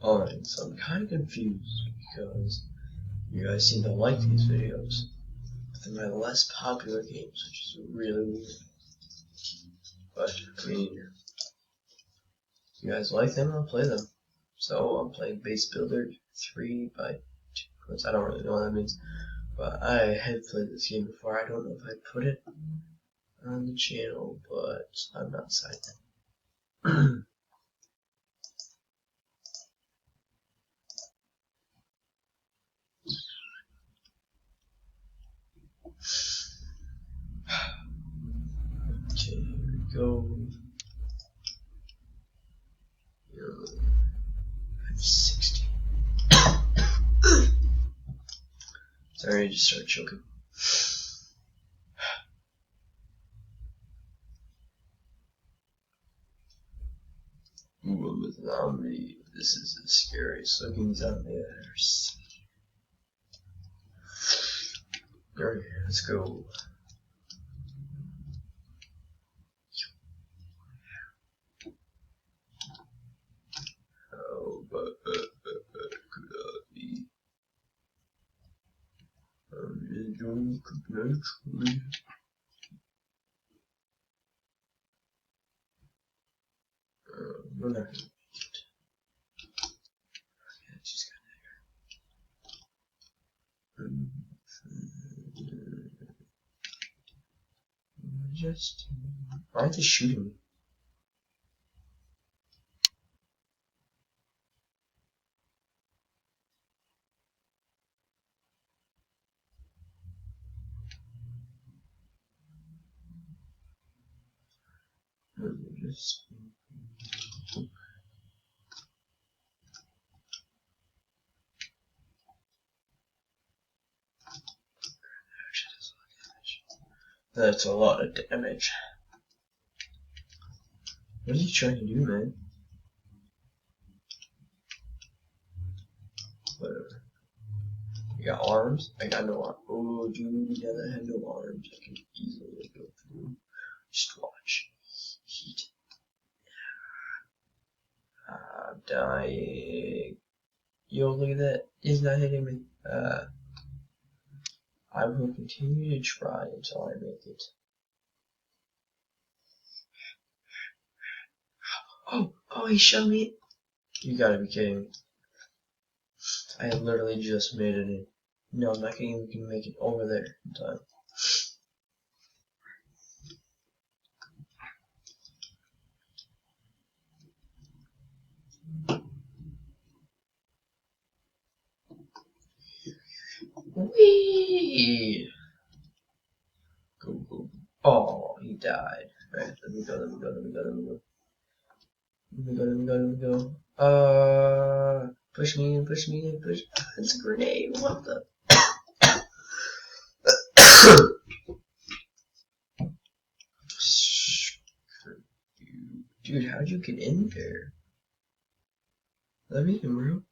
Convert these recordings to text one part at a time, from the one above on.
Alright, so I'm kind of confused because you guys seem to like these videos, but they're my less popular games, which is really weird. But, I mean, you guys like them, I'll play them. So, I'm playing Base Builder 3 by 2. I don't really know what that means, but I had played this game before. I don't know if I put it on the channel, but I'm not psyched. Okay, here we go. I have 60. Sorry, I just started choking. Ooh, I'm a zombie. This is the scariest looking zombie I've ever seen. Okay, let's go. Oh, but could I be? I'm just doing naturally. We're not gonna make it. Yeah, she's got that. Just. Why aren't they shooting me? Just. That's a lot of damage. What are you trying to do, man? Whatever. You got arms? I got no arms. Oh, dude, yeah, that had no arms. I can easily go through. Just watch. Heat. I'm dying. Yo, look at that. He's not hitting me. I will continue to try until I make it. Oh, he shot me. You gotta be kidding me. I literally just made it in. No, I'm not gonna even make it over there in time. Whee! Go. Oh, he died. Right, let me go. Push me in. It's a grenade. What the? Dude, how'd you get in there? Let me in, bro.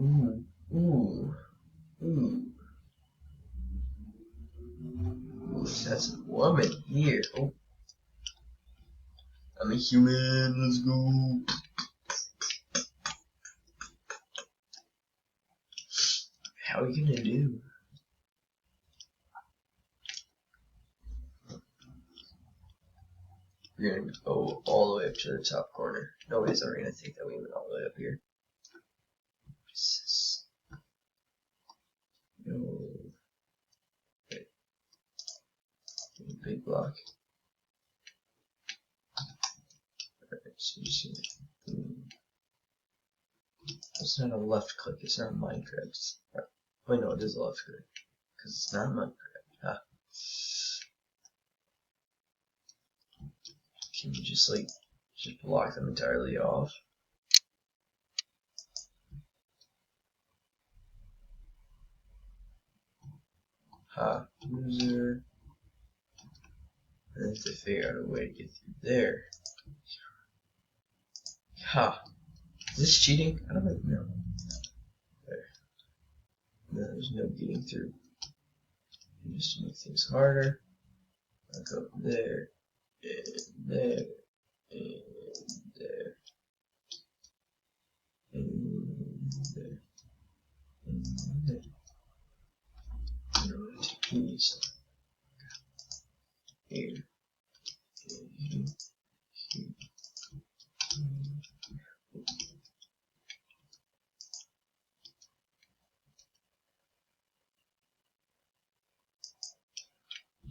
Ooh. That's a woman here. Oh, I'm a human. Let's go. How are we gonna do? We're gonna go all the way up to the top corner. Nobody's ever gonna think that we went all the way up here. No. Wait. Big block. Alright, so you see it. It's not a left click, it's not Minecraft. Wait, no, it is a left click. Because it's not Minecraft. Ah. Can you just block them entirely off? Ha, loser. I have to figure out a way to get through there. Ha. Is this cheating? I don't even know. There. No, there's no getting through. And just to make things harder, I'll go there, and there, and there. Here.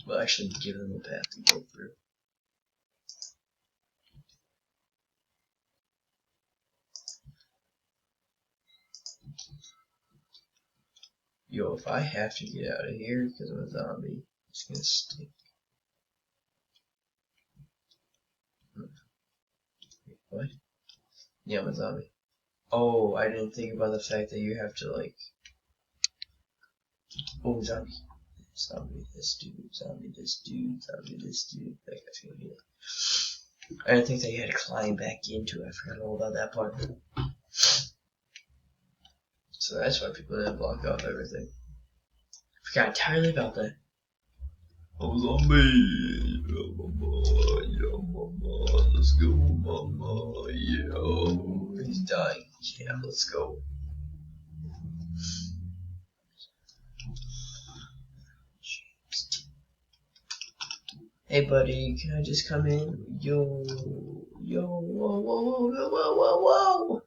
We'll actually give them a path to go through. Yo, if I have to get out of here because of a zombie, it's gonna stink. What? Yeah, I'm a zombie. Oh, I didn't think about the fact that you have to, like... Oh, zombie. Zombie this dude, zombie this dude, zombie this dude. That guy's gonna be it. I didn't think that you had to climb back into it. I forgot all about that part. So that's why people didn't block off everything. Forgot entirely about that. Oh, zombie! Yeah, mama, let's go, mama, yo. He's dying. Yeah, let's go. Hey, buddy, can I just come in? Yo, whoa, whoa, whoa, whoa, whoa, whoa!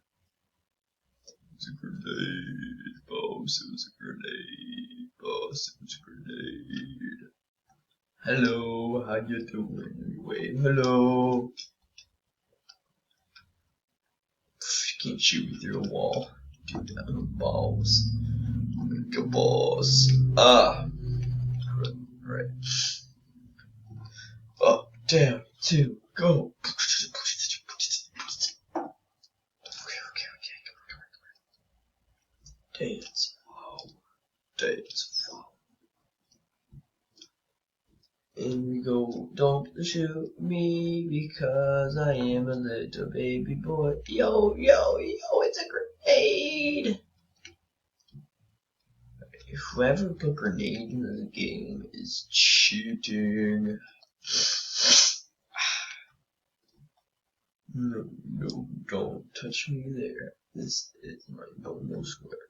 It's a grenade, boss. It was a grenade, boss. It was a grenade. Hello, how you doing? Anyway, hello. You can't shoot me through a wall. Dude, I'm a boss. Like a boss. Ah. Right. Up, down, two, go. Okay. Come on. Dance. Wow. Dance. Wow. And we go, don't shoot me because I am a little baby boy. Yo, it's a grenade! Whoever put grenade in the game is cheating. No, don't touch me there. This is my no square.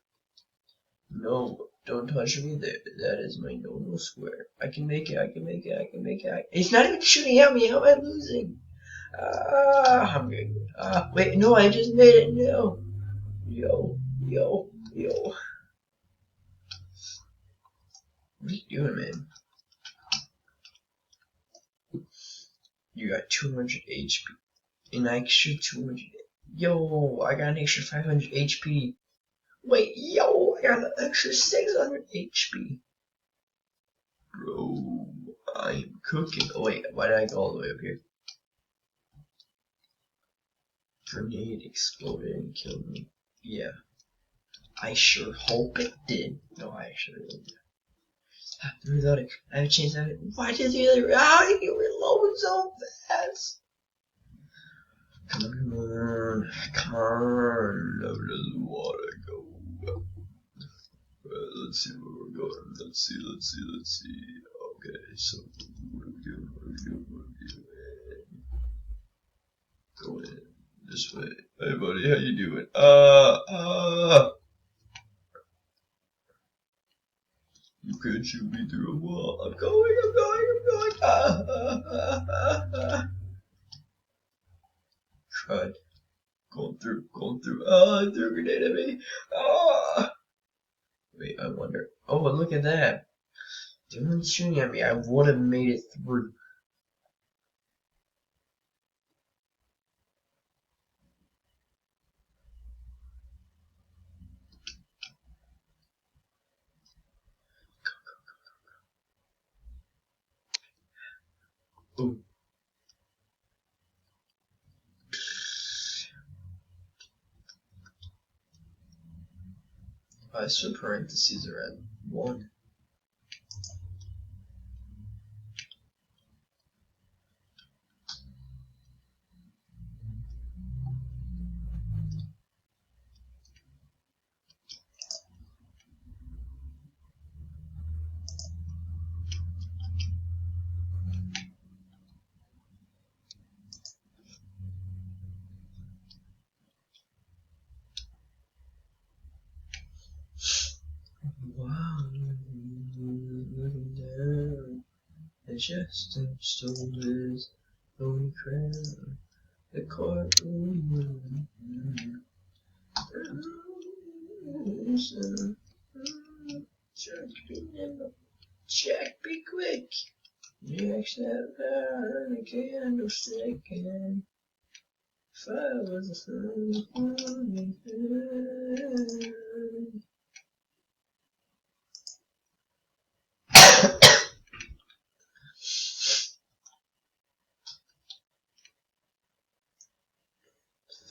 No, don't touch me there. That is my no square. I can make it. It's not even shooting at me. How am I losing? I'm good. Wait, no, I just made it. No. Yo. What are you doing, man? You got 200 HP. An extra 200. Yo, I got an extra 500 HP. Wait, yo, I got an extra 600 HP. Bro, I'm cooking. Oh, wait, why did I go all the way up here? Grenade exploded and killed me. Yeah. I sure hope it did. No, I actually really did. Reloading. I have a chance at it. Why did the other. How did you reload so fast? Come on. Let the water go. Let's see where we're going. Let's see. Okay, so what are we doing? Go in this way. Hey buddy, how you doing? You can't shoot me through a wall. I'm going. Tried. Going through. I threw a grenade at me. Wait, I wonder. Oh, look at that. They weren't shooting at me. I would have made it through. Ooh. I swear parentheses are at 1. The jester stole his own crown. The courtroom. Jack, be quick. Jack's that power and a candlestick and fire was a sun.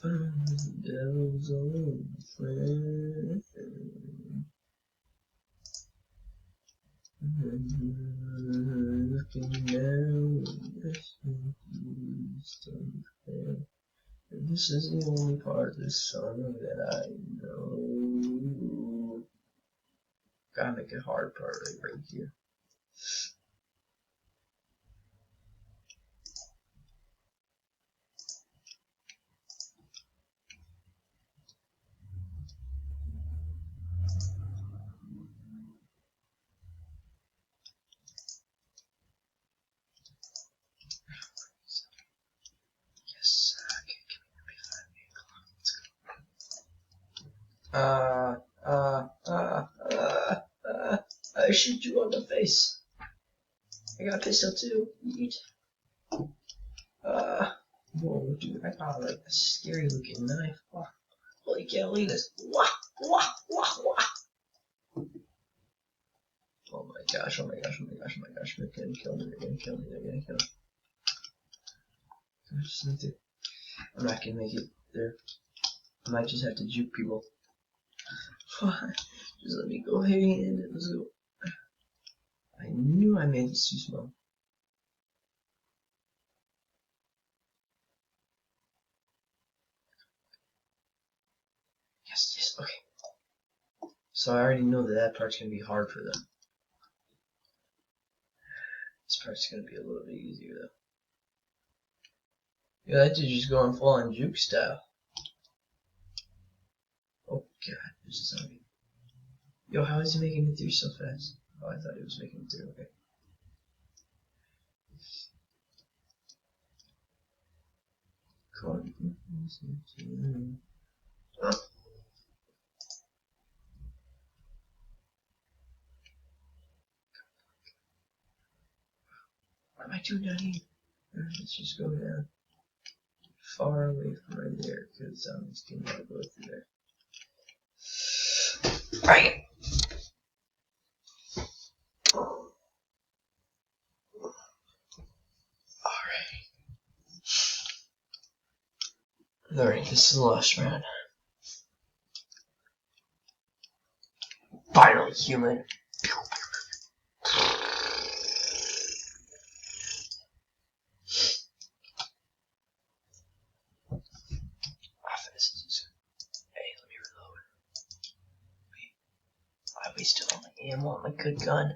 Find the devil's own friend. Looking down, this is the only part of this song that I know. Gotta make a hard part right here. Yes, okay, give me 5 o'clock, let's go. I shoot you on the face. I got a pistol too. Eat. Whoa, dude, I got like a scary looking knife. Wow. Holy cow, look at this. Wah, wah, wah, wah. Oh my gosh, oh my gosh, oh my gosh, oh my gosh. They're gonna kill me, they're gonna kill me, they're gonna kill me. I just need to. I'm not gonna make it there. I might just have to juke people. Just let me go ahead and let's go. I knew I made this too small. Yes, yes, okay. So I already know that that part's gonna be hard for them. This part's gonna be a little bit easier though. Yeah, that dude just going full on juke style. Oh god, there's a zombie. Yo, how is he making it through so fast? Oh, I thought he was making it through, okay. What am I doing down here? Let's just go down far away from right there, because I'm just gonna go through there. Alright. Alright, this is the last round. Finally, human. Hey, let me reload. Wait, I wasted all my ammo on my good gun.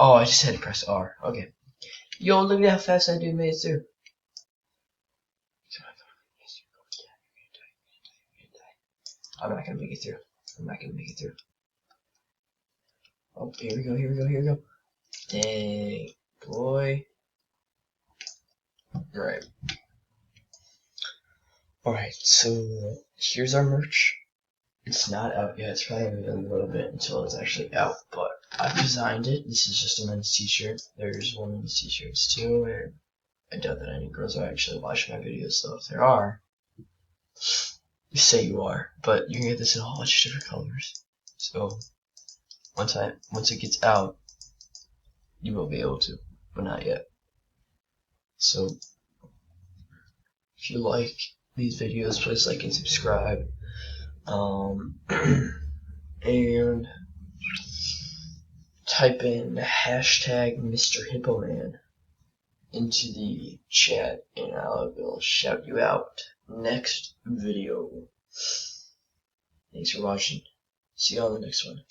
Oh, I just had to press R. Okay. Yo, look at how fast I made it through. I'm not gonna make it through. I'm not gonna make it through. Oh, here we go, here we go, here we go. Dang, boy. Right. Alright, so here's our merch. It's not out yet. It's probably gonna be a little bit until it's actually out, but I've designed it. This is just a men's t-shirt. There's women's t-shirts too, and I doubt that any girls are actually watching my videos, so if there are, you say you are, but you can get this in a whole bunch of different colors. So once it gets out, you will be able to, but not yet. So if you like these videos, please like and subscribe. And type in hashtag Mr. Hippoman into the chat, and I will shout you out next video. Thanks for watching. See you on the next one.